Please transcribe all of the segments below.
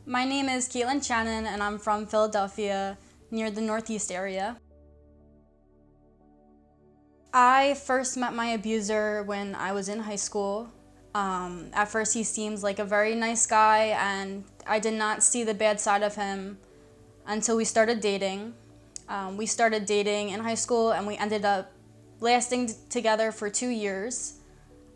My name is Caitlyn Shannon, and I'm from Philadelphia, near the Northeast area. I first met my abuser when I was in high school. At first, he seems like a very nice guy, and I did not see the bad side of him until we started dating. We started dating in high school, and we ended up lasting together for 2 years.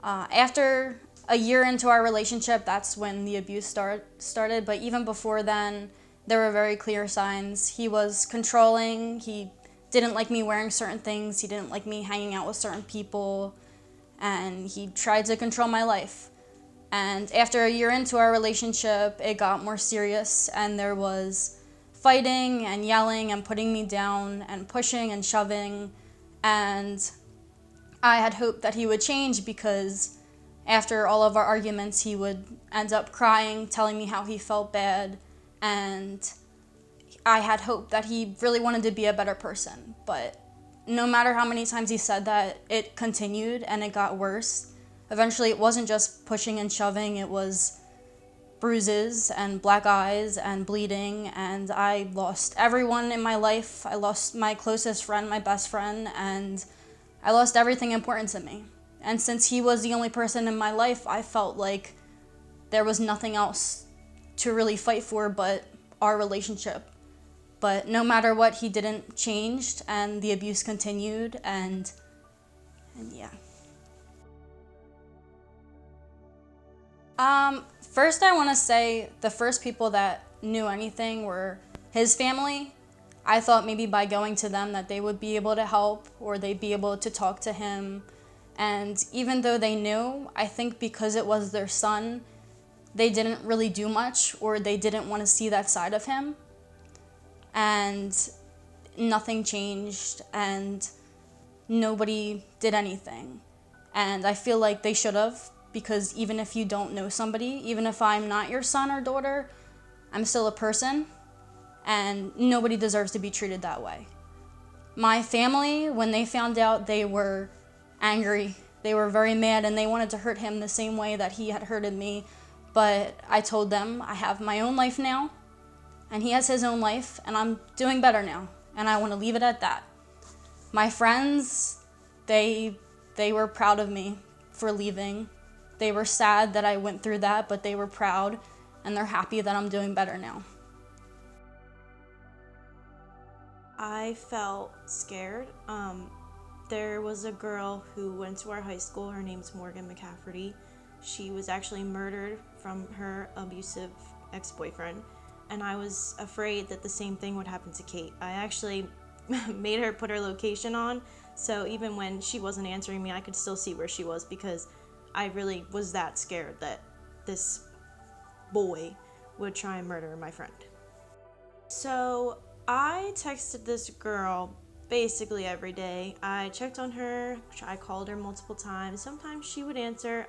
After a year into our relationship, that's when the abuse started. But even before then, there were very clear signs. He was controlling. He didn't like me wearing certain things. He didn't like me hanging out with certain people. And he tried to control my life. And after a year into our relationship, it got more serious, and there was fighting and yelling and putting me down and pushing and shoving. And I had hoped that he would change because after all of our arguments, he would end up crying, telling me how he felt bad, and I had hoped that he really wanted to be a better person. But no matter how many times he said that, it continued and it got worse. Eventually, it wasn't just pushing and shoving, it was bruises and black eyes and bleeding, and I lost everyone in my life. I lost my closest friend, my best friend, and I lost everything important to me. And since he was the only person in my life, I felt like there was nothing else to really fight for but our relationship. But no matter what, he didn't change, and the abuse continued, and yeah. First, I want to say the first people that knew anything were his family. I thought maybe by going to them that they would be able to help or they'd be able to talk to him. And even though they knew, I think because it was their son, they didn't really do much, or they didn't want to see that side of him. And nothing changed, and nobody did anything. And I feel like they should have, because even if you don't know somebody, even if I'm not your son or daughter, I'm still a person, and nobody deserves to be treated that way. My family, when they found out, they were angry. They were very mad, and they wanted to hurt him the same way that he had hurted me. But I told them I have my own life now, and he has his own life, and I'm doing better now, and I want to leave it at that. My friends, they were proud of me for leaving. They were sad that I went through that, but they were proud, and they're happy that I'm doing better now. I felt scared. There was a girl who went to our high school. Her name's Morgan McCafferty. She was actually murdered from her abusive ex-boyfriend, and I was afraid that the same thing would happen to Kate. I actually made her put her location on, so even when she wasn't answering me, I could still see where she was, because I really was that scared that this boy would try and murder my friend. So I texted this girl basically every day. I checked on her, I called her multiple times. Sometimes she would answer.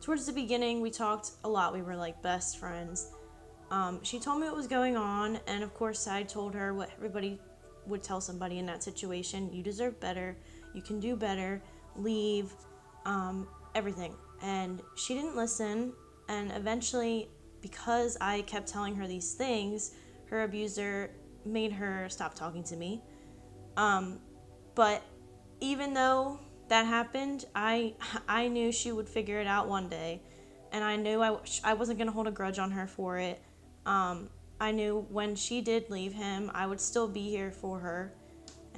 Towards the beginning, we talked a lot. We were like best friends. She told me what was going on, and of course I told her what everybody would tell somebody in that situation. You deserve better, you can do better, leave, everything. And she didn't listen, and eventually, because I kept telling her these things, her abuser made her stop talking to me. But even though that happened, I knew she would figure it out one day, and I knew I wasn't going to hold a grudge on her for it. I knew when she did leave him, I would still be here for her,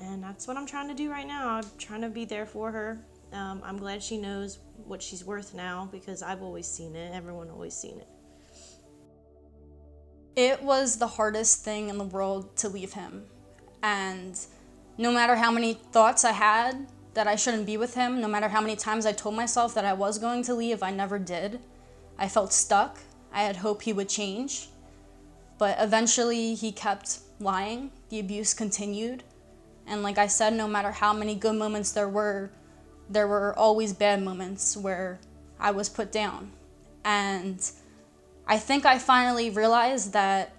and that's what I'm trying to do right now. I'm trying to be there for her. I'm glad she knows what she's worth now, because I've always seen it. Everyone always seen it. It was the hardest thing in the world to leave him. And no matter how many thoughts I had that I shouldn't be with him, no matter how many times I told myself that I was going to leave, I never did. I felt stuck. I had hope he would change. But eventually he kept lying. The abuse continued. And like I said, no matter how many good moments there were always bad moments where I was put down. And I think I finally realized that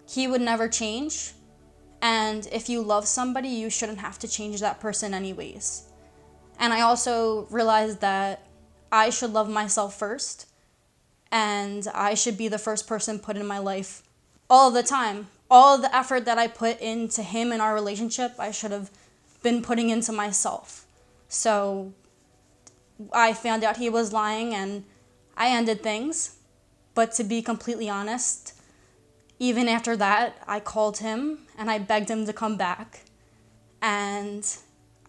he would never change. And if you love somebody, you shouldn't have to change that person anyways. And I also realized that I should love myself first, and I should be the first person put in my life all the time. All the effort that I put into him in our relationship, I should have been putting into myself. So I found out he was lying and I ended things. But to be completely honest, even after that, I called him and I begged him to come back. And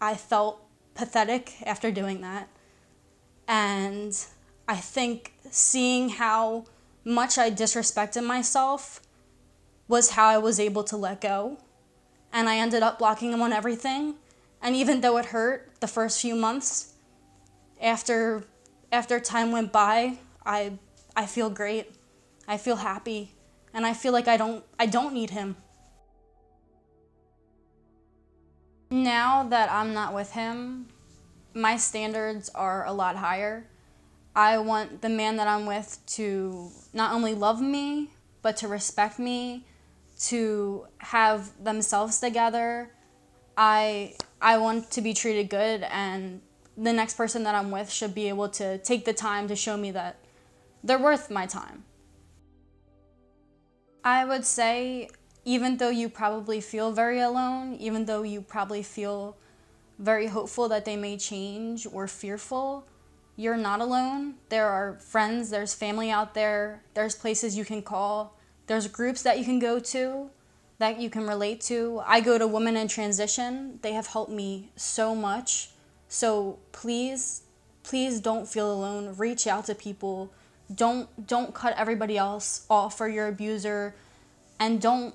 I felt pathetic after doing that. And I think seeing how much I disrespected myself was how I was able to let go. And I ended up blocking him on everything. And even though it hurt the first few months, after time went by, I feel great. I feel happy. And I feel like I don't need him. Now that I'm not with him, my standards are a lot higher. I want the man that I'm with to not only love me, but to respect me, to have themselves together. I want to be treated good, and the next person that I'm with should be able to take the time to show me that they're worth my time. I would say, even though you probably feel very alone, even though you probably feel very hopeful that they may change or fearful, you're not alone. There are friends, there's family out there, there's places you can call, there's groups that you can go to that you can relate to. I go to Women in Transition. They have helped me so much. So please don't feel alone. Reach out to people. Don't cut everybody else off for your abuser, and don't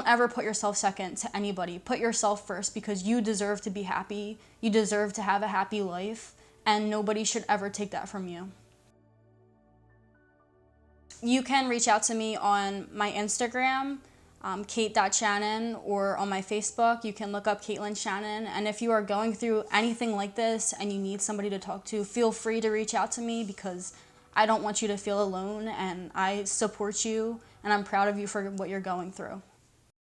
ever put yourself second to anybody. Put yourself first, because you deserve to be happy. You deserve to have a happy life, and nobody should ever take that from you. You can reach out to me on my Instagram, kate.shannon, or on my Facebook. You can look up Caitlyn Shannon. And if you are going through anything like this and you need somebody to talk to, feel free to reach out to me, because I don't want you to feel alone, and I support you, and I'm proud of you for what you're going through.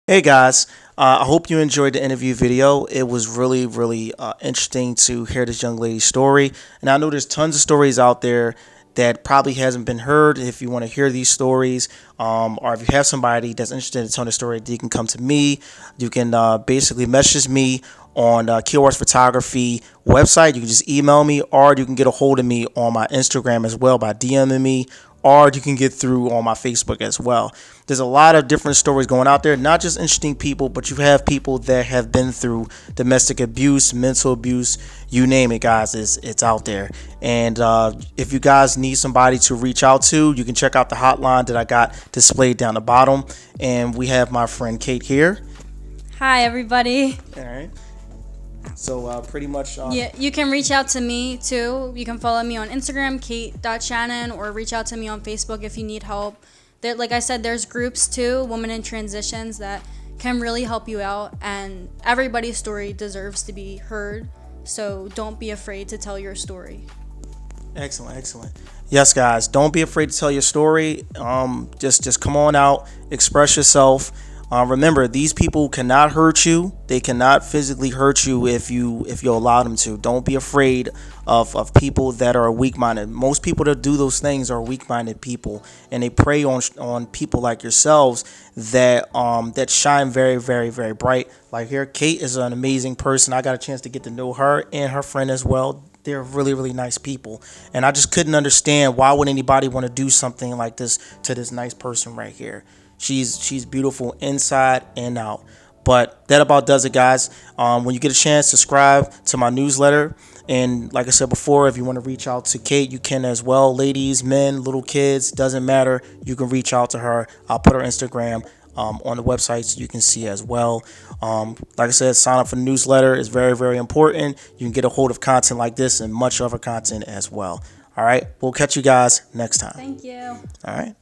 Hey guys, I hope you enjoyed the interview video. It was really, really interesting to hear this young lady's story. And I know there's tons of stories out there that probably hasn't been heard. If you want to hear these stories, or if you have somebody that's interested in telling a story, you can come to me. You can basically message me on Keywords Photography website. You can just email me, or you can get a hold of me on my Instagram as well by DMing me, or you can get through on my Facebook as well. There's a lot of different stories going out there, not just interesting people, but you have people that have been through domestic abuse, mental abuse, you name it, guys. It's out there. And if you guys need somebody to reach out to, you can check out the hotline that I got displayed down the bottom. And we have my friend Kate here. Hi, everybody. All right. So pretty much... Yeah, you can reach out to me too. You can follow me on Instagram, kate.shannon, or reach out to me on Facebook if you need help. There, like I said, there's groups too, Women in Transitions, that can really help you out. And everybody's story deserves to be heard. So don't be afraid to tell your story. Excellent, excellent. Yes, guys, don't be afraid to tell your story. Just come on out, express yourself. Remember, these people cannot hurt you. They cannot physically hurt you if you allow them to. Don't be afraid of people that are weak-minded. Most people that do those things are weak-minded people, and they prey on people like yourselves that shine very, very, very bright. Like here, Kate is an amazing person. I got a chance to get to know her and her friend as well. They're really, really nice people, and I just couldn't understand why would anybody want to do something like this to this nice person right here. She's beautiful inside and out. But that about does it, guys. When you get a chance, subscribe to my newsletter. And like I said before, if you want to reach out to Kate, you can as well. Ladies, men, little kids, doesn't matter. You can reach out to her. I'll put her Instagram on the website so you can see as well. Like I said, sign up for the newsletter. It's very, very important. You can get a hold of content like this and much other content as well. All right. We'll catch you guys next time. Thank you. All right.